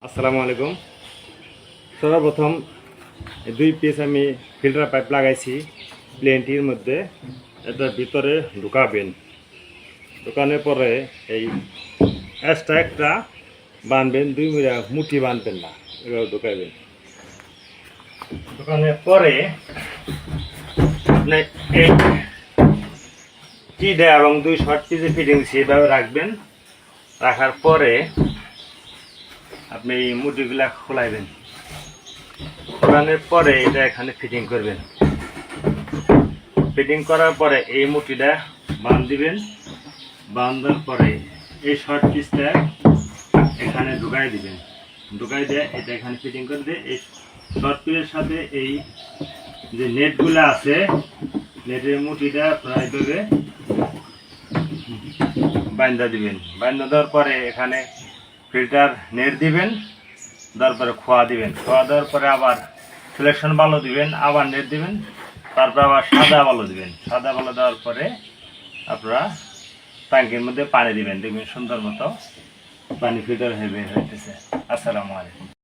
আসসালামু আলাইকুম। সর্বপ্রথম দুই পিস আমি ফিল্টার পাইপ লাগাইছি প্লেনটির মধ্যে। এটার ভিতরে ঢুকাবেন, ঢুকানোর পরে এই এক্সট্রা একটা বানবেন, দুই মুঠি বানবেন না, এভাবে ঢুকাবেন। ঢুকানোর পরে আপনি এই টিডা এবং দুই শর্ট পিসে ফিটিংস এইভাবে রাখবেন। রাখার পরে আপনি এই মুটিগুলা খোলাইবেন, খোলানোর পরে এটা এখানে ফিটিং করবেন। ফিটিং করার পরে এই মুটিটা বাঁধ দিবেন। বাঁধার পরে এই শর্ট পিসটা এখানে ঢুকাই দিবেন। ঢুকাই দিয়ে এটা এখানে ফিটিং করে দিয়ে এই শর্ট পিসের সাথে এই যে নেটগুলো আছে, নেটের মুটিটা প্রায় ধরে বাঁধা দিবেন। বাঁধা দেওয়ার পরে এখানে ফিল্টার নেট দিবেন, তারপরে খোয়া দিবেন। খোয়া দেওয়ার পরে আবার সিলেকশন বালু দিবেন, আবার নেট দিবেন, তারপরে আবার সাদা বালু দিবেন। সাদা বালু দেওয়ার পরে আপনারা ট্যাঙ্কির মধ্যে পানি দিবেন, দেখবেন সুন্দর মতো পানি ফিল্টার হয়ে বের হইতেছে। আসসালামু আলাইকুম।